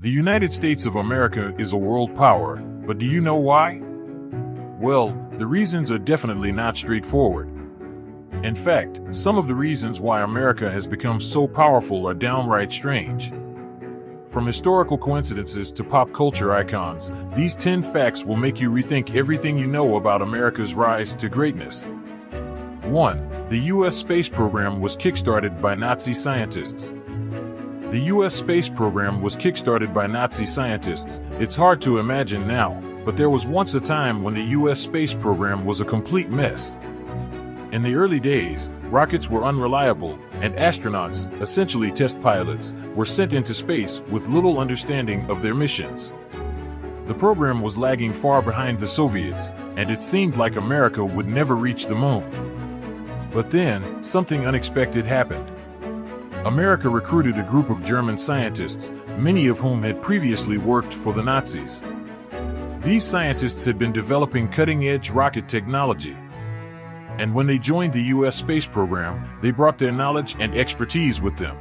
The United States of America is a world power, but do you know why? Well, the reasons are definitely not straightforward. In fact, some of the reasons why America has become so powerful are downright strange. From historical coincidences to pop culture icons, these 10 facts will make you rethink everything you know about America's rise to greatness. 1. The U.S. space program was kickstarted by Nazi scientists. The U.S. space program was kickstarted by Nazi scientists. It's hard to imagine now, but there was once a time when the U.S. space program was a complete mess. In the early days, rockets were unreliable, and astronauts, essentially test pilots, were sent into space with little understanding of their missions. The program was lagging far behind the Soviets, and it seemed like America would never reach the moon. But then, something unexpected happened. America recruited a group of German scientists, many of whom had previously worked for the Nazis. These scientists had been developing cutting-edge rocket technology. And when they joined the U.S. space program, they brought their knowledge and expertise with them.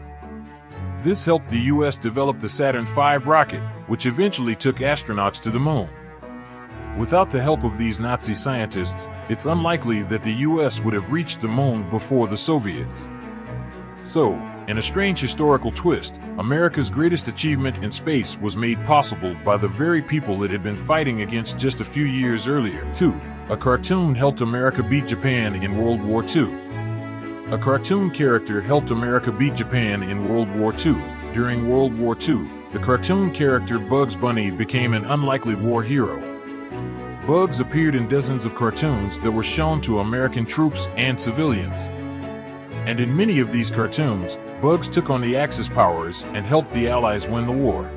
This helped the U.S. develop the Saturn V rocket, which eventually took astronauts to the moon. Without the help of these Nazi scientists, it's unlikely that the U.S. would have reached the moon before the Soviets. So, in a strange historical twist, America's greatest achievement in space was made possible by the very people it had been fighting against just a few years earlier. 2. A cartoon helped America beat Japan in World War II. A cartoon character helped America beat Japan in World War II. During World War II, the cartoon character Bugs Bunny became an unlikely war hero. Bugs appeared in dozens of cartoons that were shown to American troops and civilians. And in many of these cartoons, Bugs took on the Axis powers and helped the Allies win the war.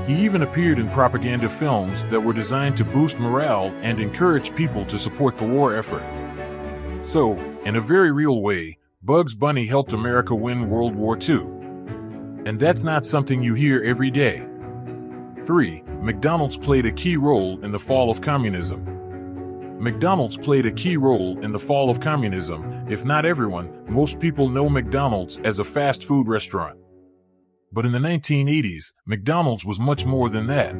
He even appeared in propaganda films that were designed to boost morale and encourage people to support the war effort. So, in a very real way, Bugs Bunny helped America win World War II. And that's not something you hear every day. 3. McDonald's played a key role in the fall of communism. McDonald's played a key role in the fall of communism. If not everyone, most people know McDonald's as a fast food restaurant. But in the 1980s, McDonald's was much more than that.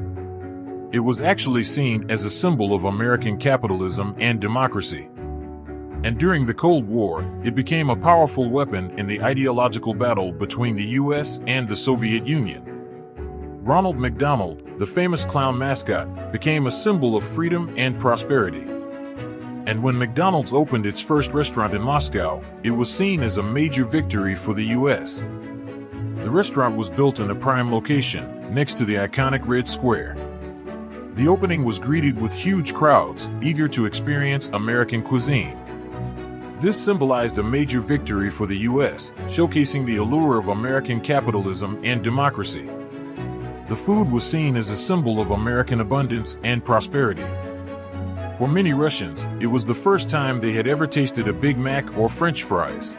It was actually seen as a symbol of American capitalism and democracy. And during the Cold War, it became a powerful weapon in the ideological battle between the US and the Soviet Union. Ronald McDonald, the famous clown mascot, became a symbol of freedom and prosperity. And when McDonald's opened its first restaurant in Moscow, it was seen as a major victory for the US. The restaurant was built in a prime location, next to the iconic Red Square. The opening was greeted with huge crowds, eager to experience American cuisine. This symbolized a major victory for the US, showcasing the allure of American capitalism and democracy. The food was seen as a symbol of American abundance and prosperity. For many Russians, it was the first time they had ever tasted a Big Mac or French fries.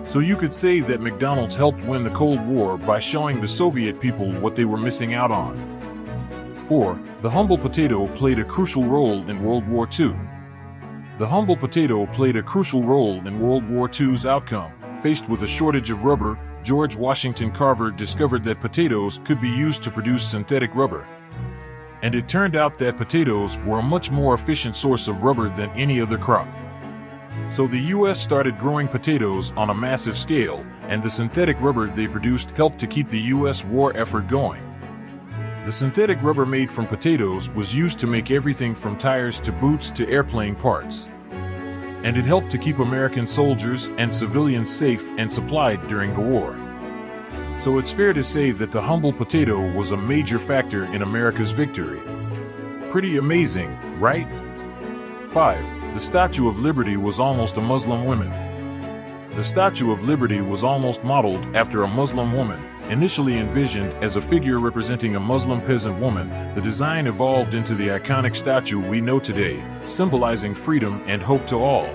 So you could say that McDonald's helped win the Cold War by showing the Soviet people what they were missing out on. 4. The humble potato played a crucial role in World War II. The humble potato played a crucial role in World War II's outcome. Faced with a shortage of rubber, George Washington Carver discovered that potatoes could be used to produce synthetic rubber. And it turned out that potatoes were a much more efficient source of rubber than any other crop. So the US started growing potatoes on a massive scale, and the synthetic rubber they produced helped to keep the US war effort going. The synthetic rubber made from potatoes was used to make everything from tires to boots to airplane parts. And it helped to keep American soldiers and civilians safe and supplied during the war. So it's fair to say that the humble potato was a major factor in America's victory. Pretty amazing, right? 5. The Statue of Liberty was almost a Muslim woman. The Statue of Liberty was almost modeled after a Muslim woman. Initially envisioned as a figure representing a Muslim peasant woman, the design evolved into the iconic statue we know today, symbolizing freedom and hope to all.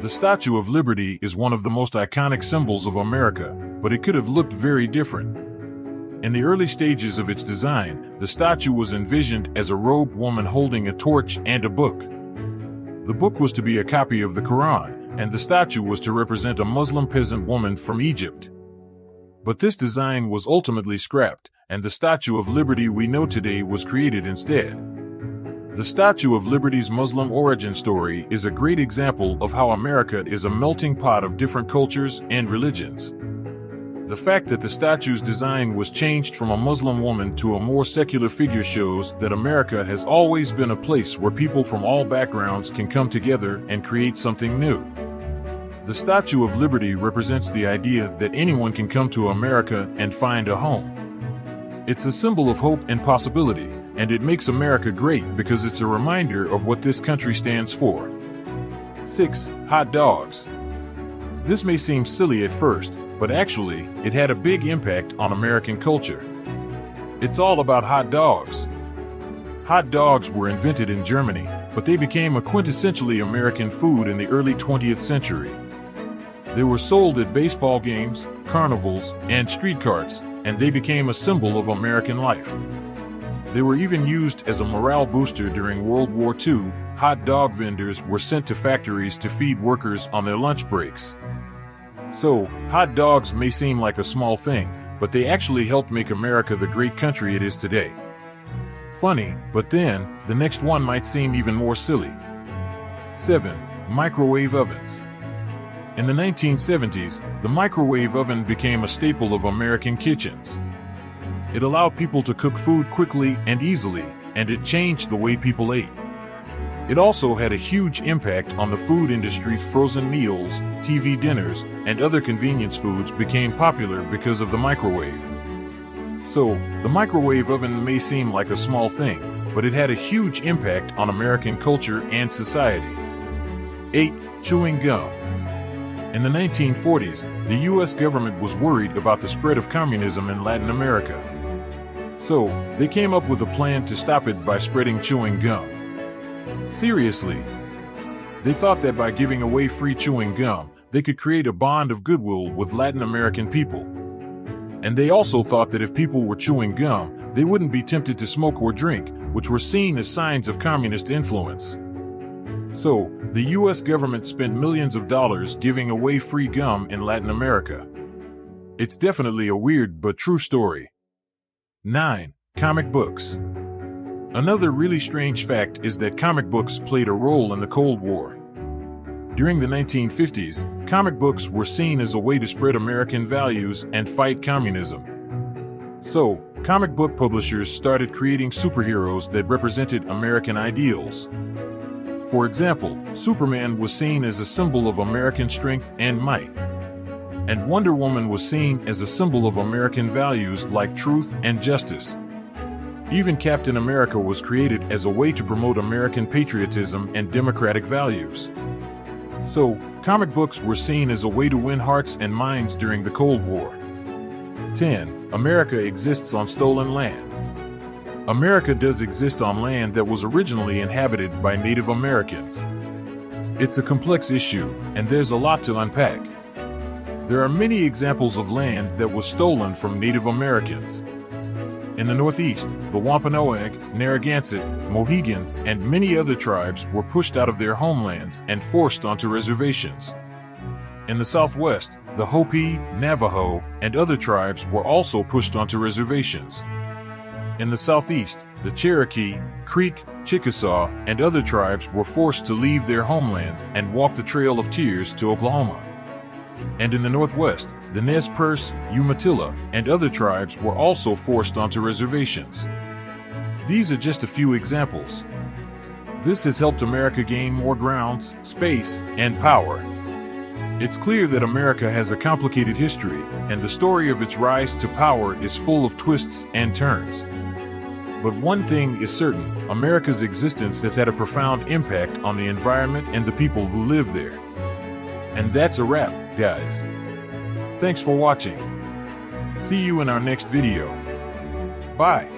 The Statue of Liberty is one of the most iconic symbols of America, but it could have looked very different. In the early stages of its design, the statue was envisioned as a robed woman holding a torch and a book. The book was to be a copy of the Quran, and the statue was to represent a Muslim peasant woman from Egypt. But this design was ultimately scrapped, and the Statue of Liberty we know today was created instead. The Statue of Liberty's Muslim origin story is a great example of how America is a melting pot of different cultures and religions. The fact that the statue's design was changed from a Muslim woman to a more secular figure shows that America has always been a place where people from all backgrounds can come together and create something new. The Statue of Liberty represents the idea that anyone can come to America and find a home. It's a symbol of hope and possibility, and it makes America great because it's a reminder of what this country stands for. 6. Hot dogs. This may seem silly at first, but actually, it had a big impact on American culture. It's all about hot dogs. Hot dogs were invented in Germany, but they became a quintessentially American food in the early 20th century. They were sold at baseball games, carnivals, and street carts, and they became a symbol of American life. They were even used as a morale booster during World War II. Hot dog vendors were sent to factories to feed workers on their lunch breaks. So, hot dogs may seem like a small thing, but they actually helped make America the great country it is today. Funny, but then, the next one might seem even more silly. 7. Microwave ovens. In the 1970s, the microwave oven became a staple of American kitchens. It allowed people to cook food quickly and easily, and it changed the way people ate. It also had a huge impact on the food industry. Frozen meals, TV dinners, and other convenience foods became popular because of the microwave. So, the microwave oven may seem like a small thing, but it had a huge impact on American culture and society. 8. Chewing gum. In the 1940s, the U.S. government was worried about the spread of communism in Latin America. So, they came up with a plan to stop it by spreading chewing gum. Seriously. They thought that by giving away free chewing gum, they could create a bond of goodwill with Latin American people. And they also thought that if people were chewing gum, they wouldn't be tempted to smoke or drink, which were seen as signs of communist influence. So, the U.S. government spent millions of dollars giving away free gum in Latin America. It's definitely a weird but true story. 9. Comic books. Another really strange fact is that comic books played a role in the Cold War. During the 1950s, comic books were seen as a way to spread American values and fight communism. So, comic book publishers started creating superheroes that represented American ideals. For example, Superman was seen as a symbol of American strength and might. And Wonder Woman was seen as a symbol of American values like truth and justice. Even Captain America was created as a way to promote American patriotism and democratic values. So, comic books were seen as a way to win hearts and minds during the Cold War. 10. America exists on stolen land. America does exist on land that was originally inhabited by Native Americans. It's a complex issue, and there's a lot to unpack. There are many examples of land that was stolen from Native Americans. In the Northeast, the Wampanoag, Narragansett, Mohegan, and many other tribes were pushed out of their homelands and forced onto reservations. In the Southwest, the Hopi, Navajo, and other tribes were also pushed onto reservations. In the Southeast, the Cherokee, Creek, Chickasaw, and other tribes were forced to leave their homelands and walk the Trail of Tears to Oklahoma. And in the Northwest, the Nez Perce, Umatilla, and other tribes were also forced onto reservations. These are just a few examples. This has helped America gain more grounds, space, and power. It's clear that America has a complicated history, and the story of its rise to power is full of twists and turns. But one thing is certain, America's existence has had a profound impact on the environment and the people who live there. And that's a wrap, guys. Thanks for watching. See you in our next video. Bye.